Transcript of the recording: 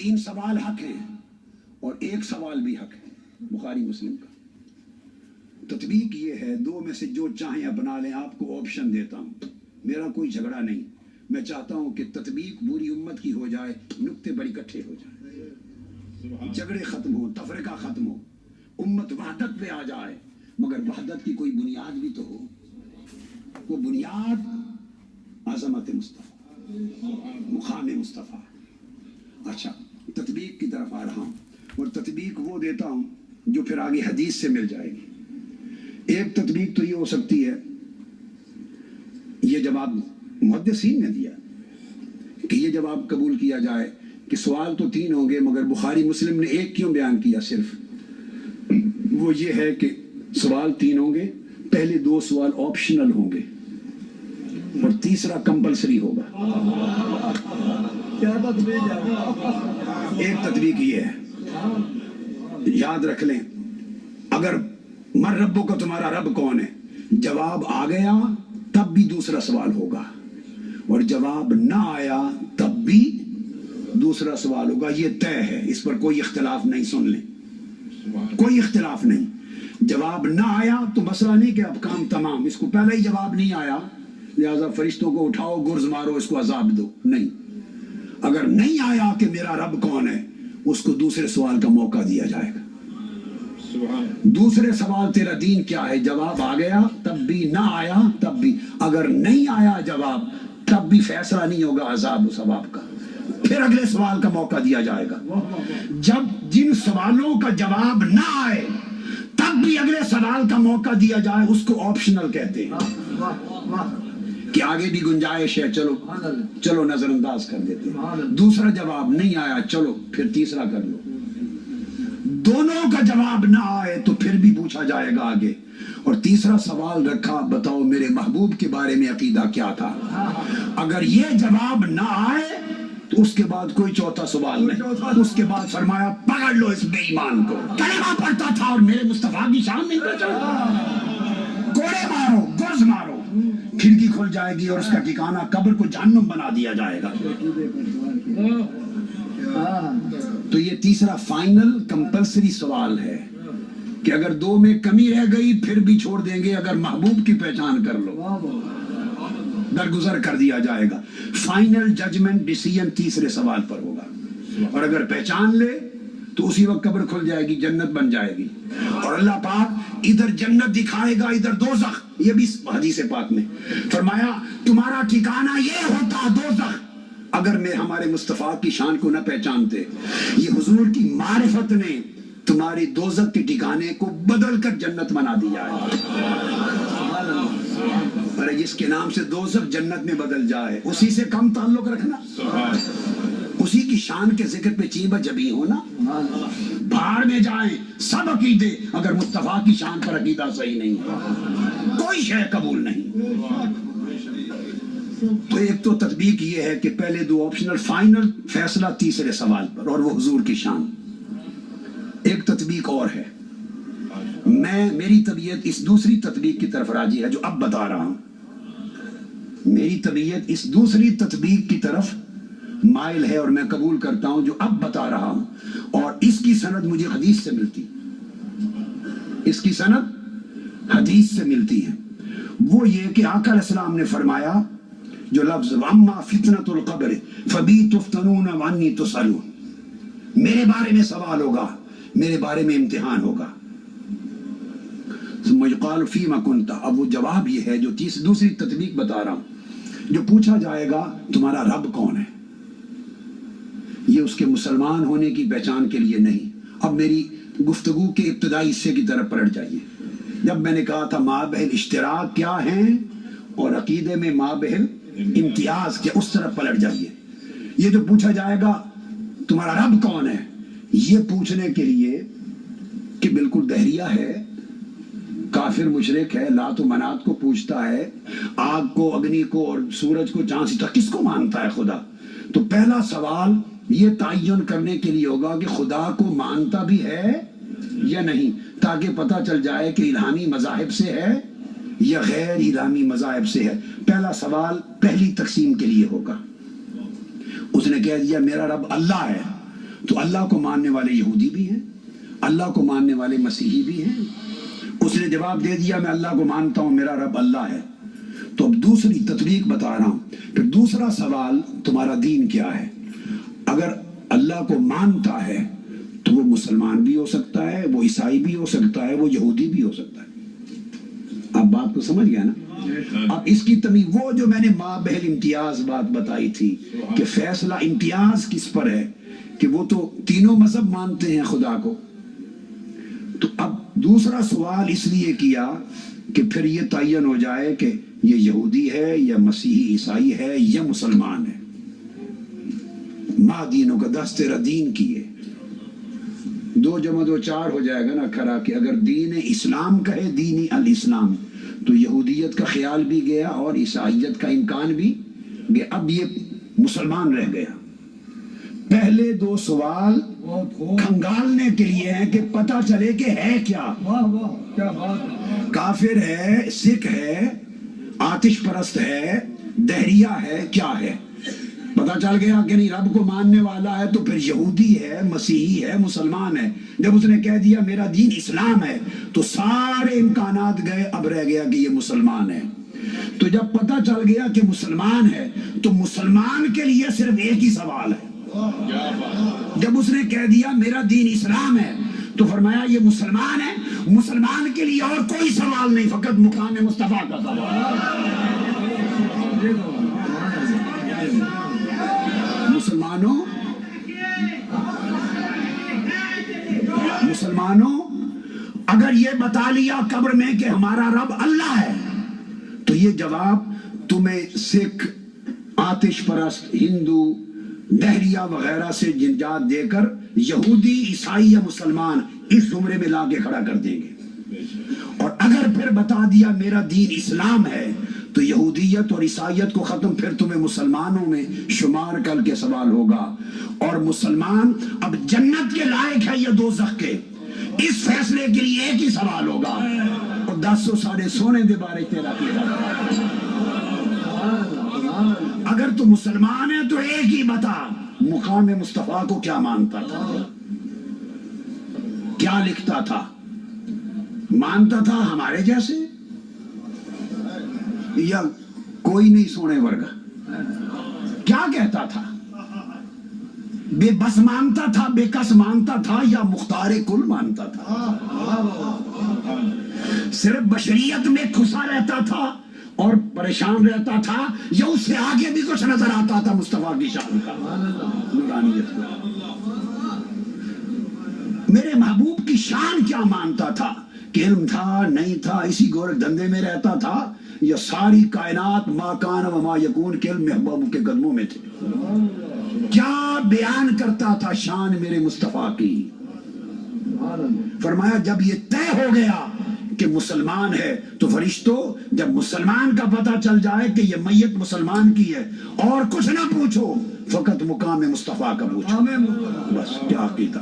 3 سوال حق ہیں اور 1 سوال بھی حق ہے بخاری مسلم کا. تطبیق یہ ہے 2 میں سے جو چاہیں اپنا لیں. آپ کو آپشن دیتا ہوں, میرا کوئی جھگڑا نہیں. میں چاہتا ہوں کہ تطبیق پوری امت کی ہو جائے, نقطے پر اکٹھے ہو جائیں, جھگڑے ختم ہو, تفرقہ ختم ہو, امت وحدت پہ آ جائے. مگر وحدت کی کوئی بنیاد بھی تو ہو. وہ بنیاد عظمت مصطفیٰ, مقام مصطفیٰ. اچھا, تطبیق کی طرف آ رہا ہوں, اور تطبیق وہ دیتا ہوں جو پھر آگے حدیث سے مل جائے گی. ایک تطبیق تو یہ ہو سکتی ہے, یہ جواب محدثین نے دیا کہ یہ جواب قبول کیا جائے کہ سوال تو 3 ہوں گے مگر بخاری مسلم نے 1 کیوں بیان کیا صرف. وہ یہ ہے کہ سوال 3 ہوں گے, پہلے 2 سوال آپشنل ہوں گے اور تیسرا کمپلسری ہوگا. ایک تطبیق یہ ہے, یاد رکھ لیں, اگر من ربو کا تمہارا رب کون ہے جواب آ گیا تب بھی دوسرا سوال ہوگا, اور جواب نہ آیا تب بھی دوسرا سوال ہوگا. یہ طے ہے, اس پر کوئی اختلاف نہیں. سن لیں, کوئی اختلاف نہیں. جواب نہ آیا تو مسئلہ نہیں کہ اب کام تمام, اس کو پہلے ہی جواب نہیں آیا لہذا فرشتوں کو اٹھاؤ, گرز مارو, اس کو عذاب دو. نہیں, اگر نہیں آیا کہ میرا رب کون ہے اس کو دوسرے سوال کا موقع دیا جائے گا. دوسرے سوال تیرا دین کیا ہے, جواب آ گیا تب بھی, نہ آیا تب بھی. اگر نہیں آیا جواب تب بھی فیصلہ نہیں ہوگا عذاب و ثواب کا, پھر اگلے سوال کا موقع دیا جائے گا. جب جن سوالوں کا جواب نہ آئے تب بھی اگلے سوال کا موقع دیا جائے, اس کو آپشنل کہتے ہیں کہ آگے بھی گنجائش ہے, چلو نظر انداز کر دیتے ہیں. دوسرا جواب نہیں آیا, چلو پھر تیسرا کر لو. دونوں کا جواب نہ آئے تو پھر بھی پوچھا جائے گا آگے. اور تیسرا سوال رکھا, بتاؤ میرے محبوب کے بارے میں عقیدہ کیا تھا. اگر یہ جواب نہ آئے تو اس کے بعد کوئی چوتھا سوال نہیں. اس کے بعد فرمایا پکڑ لو اس بے ایمان کو, کلمہ پڑھتا تھا اور میرے مصطفیٰ کی شان نہیں پہچانا. کوڑے مارو, گرز مارو, کھڑکی کھل جائے گی اور اس کا ٹھکانہ قبر کو جہنم بنا دیا جائے گا. تو یہ تیسرا فائنل کمپلسری سوال ہے کہ اگر 2 میں کمی رہ گئی پھر بھی چھوڑ دیں گے, اگر محبوب کی پہچان کر لو درگزر کر دیا جائے گا. فائنل ججمنٹ ڈیسیژن تیسرے سوال پر ہوگا, اور اگر پہچان لے تو اسی وقت قبر کھل جائے گی, جنت بن جائے گی. اور اللہ پاک ادھر جنت دکھائے گا, ادھر دوزخ. یہ بھی حدیث پاک میں فرمایا تمہارا ٹھکانہ یہ ہوتا دوزخ اگر میں ہمارے مصطفیٰ کی شان کو نہ پہچانتے. یہ حضور کی معرفت نے تمہاری دوزخ کے ٹھکانے کو بدل کر جنت بنا دیا ہے. ارے جس کے نام سے دوزخ جنت میں بدل جائے اسی سے کم تعلق رکھنا, اسی کی شان کے ذکر پہ چیبہ جبی ہونا. بھاڑ میں جائیں سب عقیدے, اگر مصطفیٰ کی شان پر عقیدہ صحیح نہیں ہے کوئی شے قبول نہیں. تو ایک تو تطبیق یہ ہے کہ پہلے 2 آپشنل, فائنل فیصلہ تیسرے سوال پر, اور وہ حضور کی شان. ایک تطبیق اور ہے, میری طبیعت اس دوسری تطبیق کی طرف راجی ہے جو اب بتا رہا ہوں. میری طبیعت اس دوسری تطبیق کی طرف مائل ہے اور میں قبول کرتا ہوں جو اب بتا رہا ہوں, اور اس کی سند مجھے حدیث سے ملتی, اس کی سند حدیث سے ملتی ہے. وہ یہ کہ آقا علیہ السلام نے فرمایا جو لفظ وَأَمَّا فِتْنَةُ الْقَبْرِ فَبِي تُفْتَنُونَ وَعَنِّي تُسْأَلُونَ, میرے بارے میں سوال ہوگا, میرے بارے میں امتحان ہوگا. ثم يقال فيما كنت, اب وہ جواب یہ ہے جو دوسری تطبیق بتا رہا ہوں, جو پوچھا جائے گا تمہارا رب کون ہے. یہ اس کے مسلمان ہونے کی پہچان کے لیے نہیں. اب میری گفتگو کے ابتدائی حصے کی طرف پلٹ جائیے. جب میں نے کہا تھا مابہل اشتراک کیا ہیں اور عقیدے میں مابہل امتیاز کیا, اس طرف پلٹ جائیے. یہ جو پوچھا جائے گا تمہارا رب کون ہے, یہ پوچھنے کے لیے کہ بالکل دہریہ ہے, کافر مشرک ہے, لات و منات کو پوچھتا ہے, آگ کو, اگنی کو اور سورج کو, چاند ستارہ, کس کو مانتا ہے خدا. تو پہلا سوال یہ تعین کرنے کے لیے ہوگا کہ خدا کو مانتا بھی ہے یا نہیں, تاکہ پتہ چل جائے کہ الہامی مذاہب سے ہے یا غیر الہامی مذاہب سے ہے. پہلا سوال پہلی تقسیم کے لیے ہوگا. اس نے کہہ دیا میرا رب اللہ ہے, تو اللہ کو ماننے والے یہودی بھی ہیں، اللہ کو ماننے والے مسیحی بھی ہیں۔ اس نے جواب دے دیا میں اللہ کو مانتا ہوں، میرا رب اللہ ہے۔ تو اب دوسری تطبیق بتا رہا ہوں۔ پھر دوسرا سوال، تمہارا دین کیا ہے؟ اگر اللہ کو مانتا ہے تو وہ مسلمان بھی ہو سکتا ہے، وہ عیسائی بھی ہو سکتا ہے، وہ یہودی بھی ہو سکتا ہے۔ آپ بات کو سمجھ گیا نا؟ اب اس کی تمیز، وہ جو میں نے ماں بہل امتیاز بات بتائی تھی کہ فیصلہ امتیاز کس پر ہے، کہ وہ تو تینوں مذہب مانتے ہیں خدا کو۔ تو اب دوسرا سوال اس لیے کیا کہ پھر یہ تعین ہو جائے کہ یہ یہودی ہے یا مسیحی عیسائی ہے یا مسلمان ہے۔ ماں دینوں کا دس تیرا دین کیے، 2 + 2 4 ہو جائے گا نا کھڑا، کہ اگر دین اسلام کہے، دینی الاسلام، تو یہودیت کا خیال بھی گیا اور عیسائیت کا امکان بھی گیا۔ اب یہ مسلمان رہ گیا۔ پہلے 2 سوال کھنگالنے کے لیے ہیں کہ پتہ چلے کہ ہے کیا، کافر ہے، سکھ ہے، آتش پرست ہے، دہریہ ہے، کیا ہے؟ پتہ چل گیا کہ نہیں، رب کو ماننے والا ہے تو پھر یہودی ہے، مسیحی ہے، مسلمان ہے۔ جب اس نے کہہ دیا میرا دین اسلام ہے تو سارے امکانات گئے، اب رہ گیا کہ یہ مسلمان ہے۔ تو جب پتہ چل گیا کہ مسلمان ہے تو مسلمان کے لیے صرف ایک ہی سوال ہے۔ جب اس نے کہہ دیا میرا دین اسلام ہے تو فرمایا یہ مسلمان ہے، مسلمان کے لیے اور کوئی سوال نہیں، فقط مقام مصطفیٰ کا سوال۔ مسلمانوں اگر یہ بتا لیا قبر میں کہ ہمارا رب اللہ ہے، تو یہ جواب تمہیں سکھ، آتش پرست، ہندو، دہریہ وغیرہ سے نجات دے کر یہودی، عیسائی یا مسلمان اس زمرے میں لا کے کھڑا کر دیں گے۔ اور اگر پھر بتا دیا میرا دین اسلام ہے تو یہودیت اور عیسائیت کو ختم، پھر تمہیں مسلمانوں میں شمار کر کے سوال ہوگا۔ اور مسلمان اب جنت کے لائق ہے یا دوزخ کے، اس فیصلے کے لیے ایک ہی سوال ہوگا۔ اور 10 ساڑھے سونے دے بارے تیرا کیا، اگر تو مسلمان ہے تو ایک ہی بتا، مقام مصطفیٰ کو کیا مانتا تھا، کیا لکھتا تھا؟ مانتا تھا ہمارے جیسے یا کوئی نہیں سونے ورگا؟ کیا کہتا تھا؟ بے بس مانتا تھا، بے کس مانتا تھا، یا مختار کل مانتا تھا؟ صرف بشریت میں کھسا رہتا تھا اور پریشان رہتا تھا، یا اس سے آگے بھی کچھ نظر آتا تھا مصطفیٰ کی شان کا، نورانیت کا؟ میرے محبوب کی شان کیا مانتا تھا؟ کہ علم تھا نہیں تھا، اسی گورکھ دھندے میں رہتا تھا، یا ساری کائنات ما کان و ما یکون کے علم محبوب کے قدموں میں تھے؟ کیا بیان کرتا تھا شان میرے مصطفیٰ کی؟ فرمایا جب یہ طے ہو گیا کہ مسلمان ہے تو فرشتوں، جب مسلمان کا پتہ چل جائے کہ یہ میت مسلمان کی ہے، اور کچھ نہ پوچھو، فقط مقام مصطفیٰ کا پوچھو۔ بس کیا عقیدہ